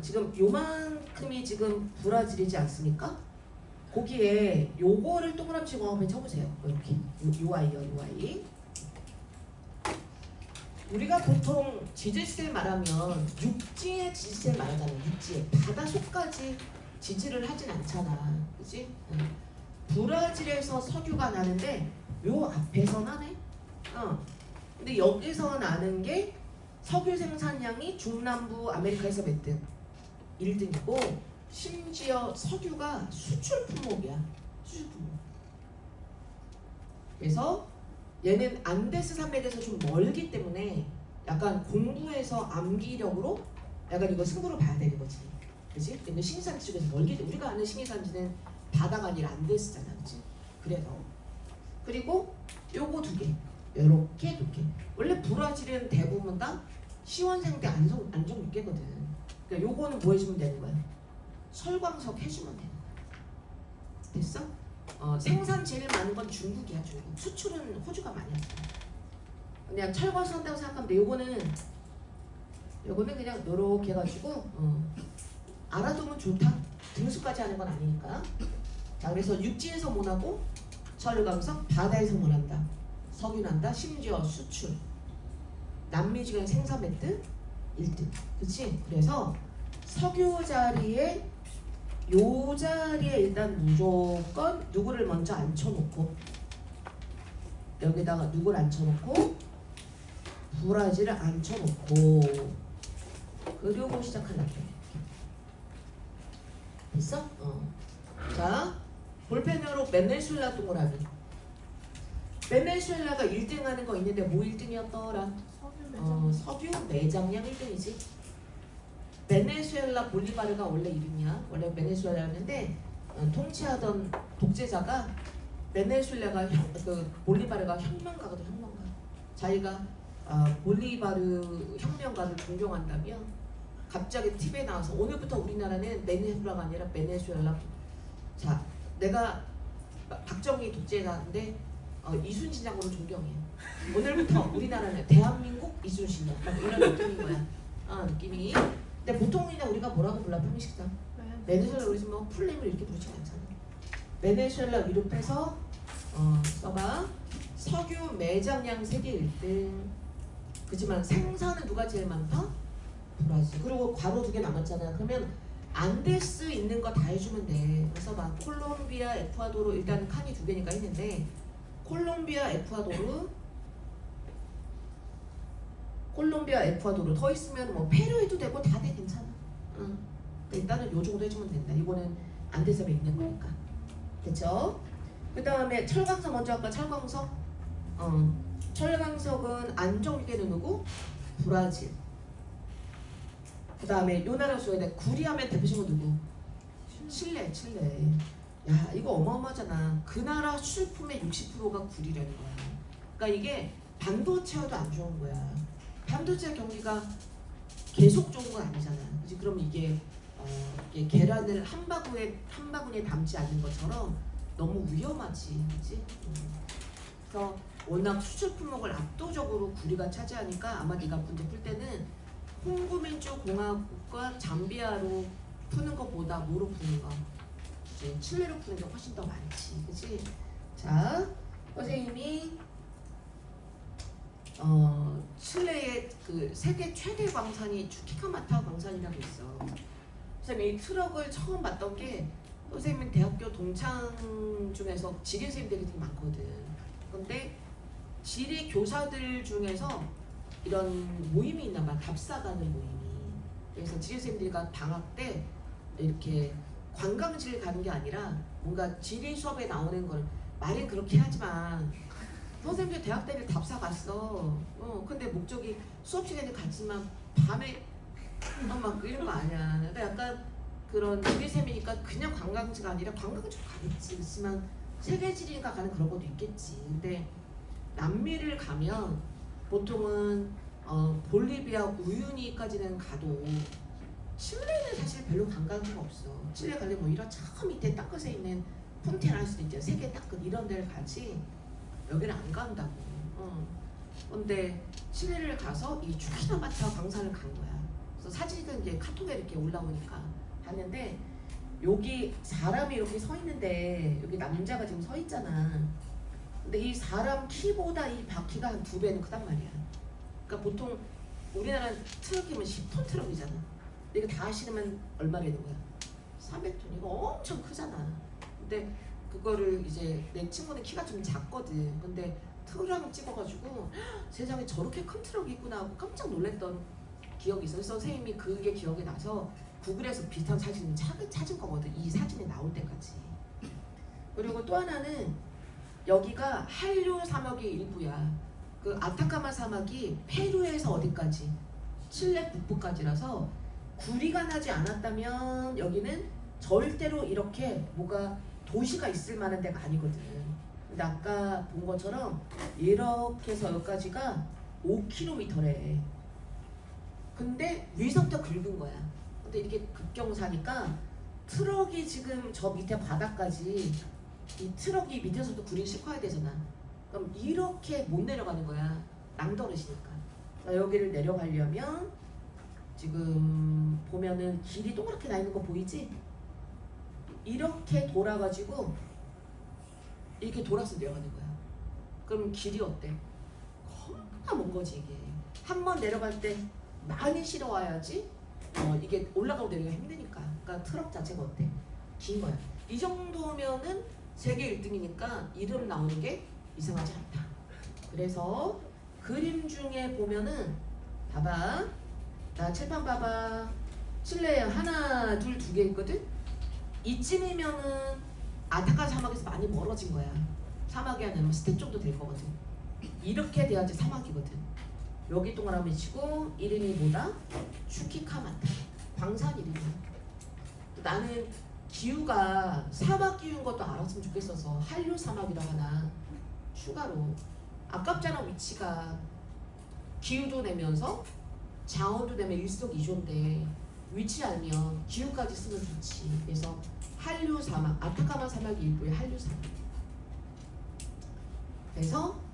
지금 요만큼이 지금 브라질이지 않습니까? 거기에 요거를 동그라미 치고 한번 쳐보세요. 이렇게 요 아이요, 요 아이. 우리가 보통 지질세 말하면 육지의 지질세 말하잖아요. 육지에 바다 속까지 지질을 하진 않잖아, 그렇지? 브라질에서 석유가 나는데 요 앞에서 나네. 근데 여기서 나는 게 석유 생산량이 중남부 아메리카에서 몇 등? 1등이고 심지어 석유가 수출 품목이야. 수출 품목. 그래서 얘는 안데스 산맥에서 좀 멀기 때문에 약간 공부해서 암기력으로 약간 이거 승부를 봐야 되는 거지. 그치? 근데 신의산지 쪽에서 멀기 때문에 우리가 아는 신의산지는 바다가 아니라 안데스잖아. 그치? 그래서 그리고 요거 두 개. 요렇게 두 개. 원래 브라질은 대부분 다 시원생태 안정육개거든. 그러니까 요거는 뭐 해주면 되는 거야? 설광석 해주면 되는 거야. 됐어? 생산 제일 많은 건 중국이야. 중국. 수출은 호주가 많이 하잖아. 그냥 철광석 한다고 생각하면 돼. 요거는 그냥 요렇게 해가지고 알아두면 좋다. 등수까지 하는 건 아니니까. 자, 그래서 육지에서 뭐나고 철광석, 바다에서 뭐난다. 석유 난다. 심지어 수출. 남미 중에 생산 몇 등? 1등. 그치? 그래서 석유 자리에 요 자리에 일단 무조건 누구를 먼저 앉혀놓고 여기다가 누구를 앉혀놓고 브라질을 앉혀놓고 그리고 시작하려고 해. 됐어? 자, 볼펜으로 베네수엘라 동그라미. 베네수엘라가 1등 하는 거 있는데 뭐 1등이었더라? 석유 매장량 1등이지. 베네수엘라 볼리바르가 원래 이름이야. 원래 베네수엘라였는데 통치하던 독재자가 베네수엘라가 볼리바르가 혁명가거든. 혁명가. 자기가 볼리바르 혁명가를 존경한다며 갑자기 TV에 나와서 오늘부터 우리나라는 베네수엘라가 아니라 베네수엘라. 자, 내가 박정희 독재자인데 이순신 장군을 존경해. 오늘부터 우리나라는 대한민국 이순신 장. 막 이런 느낌인 거야. 느낌이. 근데 보통 그냥 우리가 뭐라고 불러 평식상? 베네수엘라 우리 뭐 풀네임을 이렇게 부르지 않잖아. 베네수엘라 위로 빼서 써봐. 석유 매장량 세계 1등. 그렇지만 생산은 누가 제일 많다? 브라질. 그리고 괄호 2개 남았잖아. 그러면 안데스 있는 거 다 해주면 돼. 그래서 봐. 콜롬비아, 에콰도르 일단 칸이 2개니까 했는데 콜롬비아, 에콰도르 더 있으면 뭐 페루 해도 되고 다 돼. 괜찮아. 일단은 요 정도 해주면 된다. 이거는 안데스에 있는 거니까. 됐죠? 그 다음에 철광석 먼저 할까? 철광석. 철광석은 안정유계는 누구? 브라질. 그 다음에 요 나라 줘야 돼. 구리하면 대표적인 누구? 칠레. 야, 이거 어마어마하잖아. 그 나라 수출품의 60%가 구리라는 거야. 그러니까 이게 반도체와도 안 좋은 거야. 반도체 경기가 계속 좋은 건 아니잖아. 그치? 그럼 이게 계란을 한 바구니에 담지 않는 것처럼 너무 위험하지, 그렇지? 그래서 워낙 수출 품목을 압도적으로 구리가 차지하니까 아마 네가 문제 풀 때는 홍구민주 공화국과 잠비아로 푸는 것보다 뭐로 푸는 거? 이제 칠레로 푸는 게 훨씬 더 많지, 그렇지? 자, 선생님이 칠레의 그 세계 최대 광산이 추키카마타 광산이라고 있어. 선생님이 트럭을 처음 봤던 게 선생님은 대학교 동창 중에서 지리 선생님들이 되게 많거든. 근데 지리 교사들 중에서 이런 모임이 있나 봐. 답사 가는 모임이. 그래서 지리 선생님들과 방학 때 이렇게 관광지를 가는 게 아니라 뭔가 지리 수업에 나오는 걸 말은 그렇게 하지만 선생님들 대학 때를 답사 갔어. 근데 목적이 수업 시간에 갔지만 밤에 막 이런 거 아니야. 그러니까 약간 그런 지리샘이니까 그냥 관광지가 아니라 관광지 가겠지. 있지만 세계지리니까 가는 그런 것도 있겠지. 근데 남미를 가면 보통은 볼리비아 우유니까지는 가도 칠레는 사실 별로 관광지가 없어. 칠레 가려면 오히려 저 밑에 땅끝에 있는 폰테나 수도 있죠. 세계 땅끝 이런 데를 가지 여기는 안 간다고. 근데 칠레를 가서 이 추키나마타 광산을 간 거야. 그래서 사진이 이제 카톡에 이렇게 올라오니까 봤는데 여기 사람이 이렇게 서 있는데 여기 남자가 지금 서 있잖아. 근데 이 사람 키보다 이 바퀴가 한 2배는 크단 말이야. 그러니까 보통 우리나라는 트럭이면 10톤 트럭이잖아. 근데 이거 다 실으면 얼마 되는 거야? 300톤. 이거 엄청 크잖아. 근데 그거를 이제 내 친구는 키가 좀 작거든. 근데 트럭을 찍어가지고 세상에 저렇게 큰 트럭이 있구나 하고 깜짝 놀랐던 기억이 있어. 그래서 선생님이 그게 기억이 나서 구글에서 비슷한 사진을 찾은 거거든. 이 사진이 나올 때까지. 그리고 또 하나는 여기가 한류 사막의 일부야. 그 아타카마 사막이 페루에서 어디까지? 칠레 북부까지라서 구리가 나지 않았다면 여기는 절대로 이렇게 뭐가 도시가 있을 만한 데가 아니거든. 근데 아까 본 것처럼 이렇게 해서 여기까지가 5km래. 근데 위에서부터 긁은 거야. 근데 이렇게 급경사니까 트럭이 지금 저 밑에 바닥까지 이 트럭이 밑에서도 구리 싣고야 되잖아. 그럼 이렇게 못 내려가는 거야. 낭떠러지니까. 그러니까 여기를 내려가려면 지금 보면은 길이 동그랗게 나 있는 거 보이지? 이렇게 돌아가지고 이렇게 돌아서 내려가는 거야. 그럼 길이 어때? 겁나 먼 거지 이게. 한 번 내려갈 때 많이 실어와야지 이게 올라가고 내려가기 힘드니까. 그러니까 트럭 자체가 어때? 긴 거야. 이 정도면은 세계 1등이니까 이름 나오는 게 이상하지 않다. 그래서 그림 중에 보면은 봐봐. 나 칠판 봐봐. 칠레에 하나, 둘, 2개 있거든? 이쯤이면은 아타카 사막에서 많이 멀어진 거야. 사막이 아니면 스텝 정도 될 거거든. 이렇게 돼야지 사막이거든. 여기 동그라미 치고 이름이 뭐다? 추키카마타. 광산 이름이야. 나는 기후가 사막 기후인 것도 알았으면 좋겠어서 한류 사막이라 하나 추가로. 아깝잖아 위치가. 기후도 내면서 자원도 내면 일석이조인데 위치 알면 기후까지 쓰면 좋지. 그래서 한류 사막, 아타카마 사막이 일부의 한류 사막. 그래서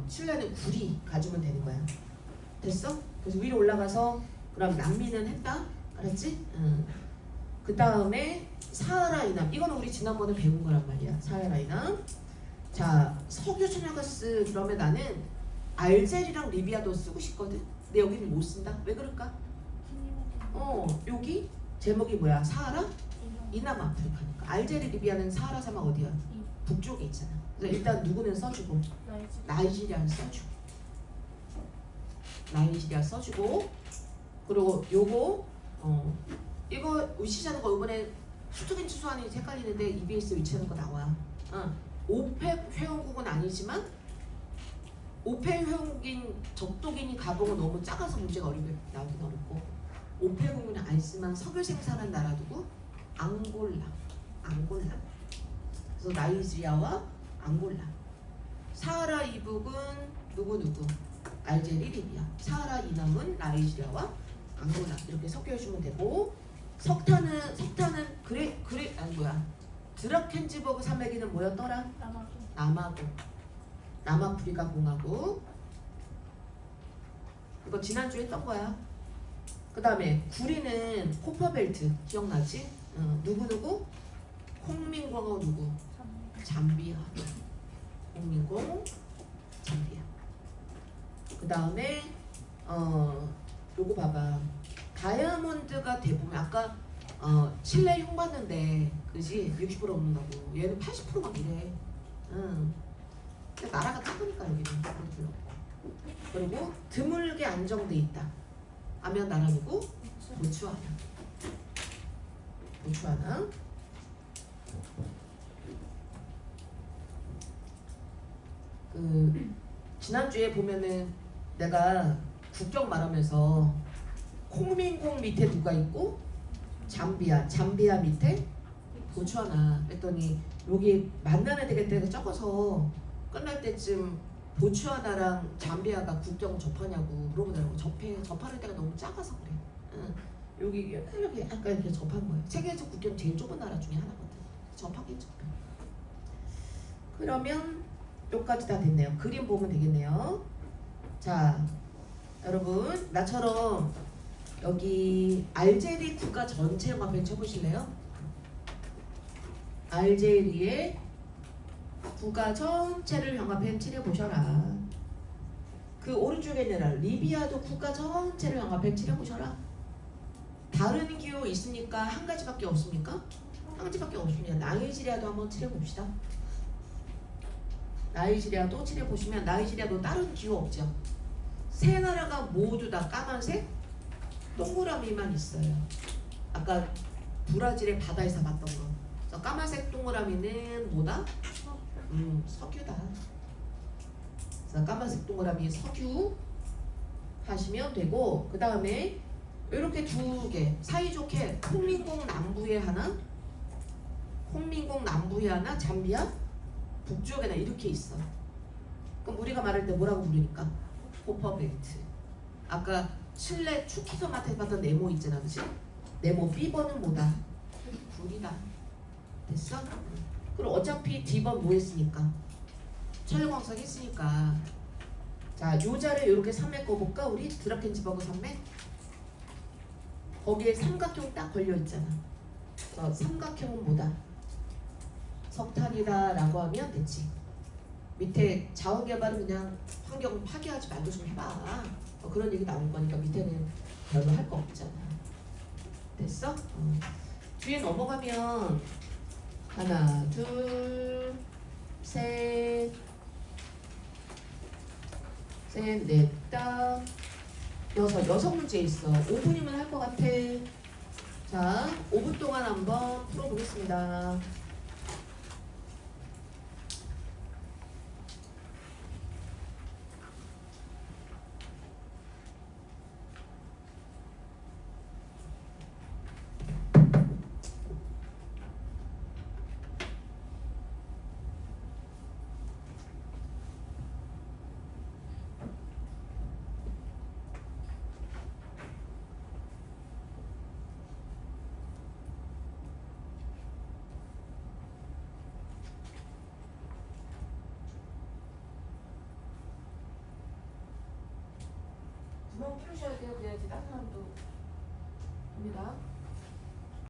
칠레는 구리 가지면 되는 거야. 됐어? 그래서 위로 올라가서 그럼 남미는 했다? 알았지? 그 다음에 사하라 이남. 이거는 우리 지난번에 배운 거란 말이야. 사하라 이남. 자, 석유 천연가스. 그러면 나는 알제리랑 리비아도 쓰고 싶거든. 근데 여기는 못 쓴다. 왜 그럴까? 여기 제목이 뭐야? 사하라? 이남 아프리카니까. 알제리 리비아는 사하라 사막 어디야? 북쪽에 있잖아. 그래서 일단 누구는 써주고 나이지리아는 써주고 나이지리아 써주고. 그리고 요거 이거 위치하는 거 이번에 수트긴 추수하니 헷갈리는데 EBS 위치하는 거 나와. 오펙 회원국은 아니지만 오펙 회원국인 적도기니 가보고 너무 작아서 문제가 나오긴 어렵고, 오펙 회원국은 아니지만 석유 생산한 나라 두고 앙골라. 그래서 나이지리아와 앙골라. 사하라 이북은 누구? 알제리, 리비아. 사하라 이남은 나이지리아와 앙골라. 이렇게 섞여주면 되고, 석탄은 드라켄즈버그 산맥이는 뭐였더라? 남아프리카 공화국. 이거 지난주에 했던 거야. 그 다음에 구리는 코퍼벨트 기억나지? 누구? 콩민공하고 누구? 잠비아. 콩민공, 잠비아. 그 다음에 요거 봐봐. 다이아몬드가 대부분 아까 칠레 흉 봤는데 그지? 60% 없는다고. 얘는 80%막 이래. 근데 나라가 작으니까 여기는 별로 없고. 그리고 드물게 안정돼 있다 하면 나라 누구? 보츠와나. 지난주에 보면은 내가 국경 말하면서 콩민공 밑에 누가 있고 잠비아 밑에 보츠와나 했더니 여기 만나는 되겠다 적어서 끝날 때쯤 보츠와나랑 잠비아가 국경 접하냐고 물어보더라고. 접하는 데가 너무 작아서 그래. 응. 여기 약간 이렇게 접한 거예요. 세계에서 국경 제일 좁은 나라 중에 하나거든. 접하긴 접해. 그러면 여기까지 다 됐네요. 그림 보면 되겠네요. 자, 여러분 나처럼 여기 알제리 국가 전체 영화편 쳐보실래요? 알제리의 국가 전체를 영화편 칠해보셔라. 그 오른쪽에 있는 리비아도 국가 전체를 영화편 칠해보셔라. 다른 기호 있습니까? 한 가지밖에 없습니까? 한 가지밖에 없습니다. 나이지리아도 한번 칠해봅시다. 나이지리아도 칠해보시면 나이지리아도 다른 기호 없죠. 세 나라가 모두 다 까만색 동그라미만 있어요. 아까 브라질의 바다에서 봤던 거. 그래서 까만색 동그라미는 뭐다? 석유다. 그래서 까만색 동그라미 석유 하시면 되고, 그 다음에 이렇게 두 개 사이좋게 홍민공 남부에 하나, 잠비아 북쪽에나 이렇게 있어. 그럼 우리가 말할 때 뭐라고 부르니까? 호퍼벨트. 아까 칠레 추키소마트에 봤던 네모 있잖아, 그치? 네모 B번은 뭐다? 불이다. 됐어? 그럼 어차피 D번 뭐 했으니까? 철광석 했으니까. 자, 요 자리에 이렇게 산맥 꺼볼까? 우리 드라켄즈버그 산맥? 거기에 삼각형 딱 걸려있잖아. 삼각형은 뭐다? 석탄이다 라고 하면 됐지. 밑에 자원개발은 그냥 환경 파괴하지 말고 좀 해봐. 그런 얘기 나올 거니까 밑에는 별로 할 거 없잖아. 됐어? 뒤에 넘어가면 하나, 둘, 셋, 넷, 다, 여섯 문제 있어. 5분이면 할 것 같아. 자, 5분 동안 한번 풀어보겠습니다. 구멍 뚫으셔야 돼요. 그래야지 다른 사람도 합니다.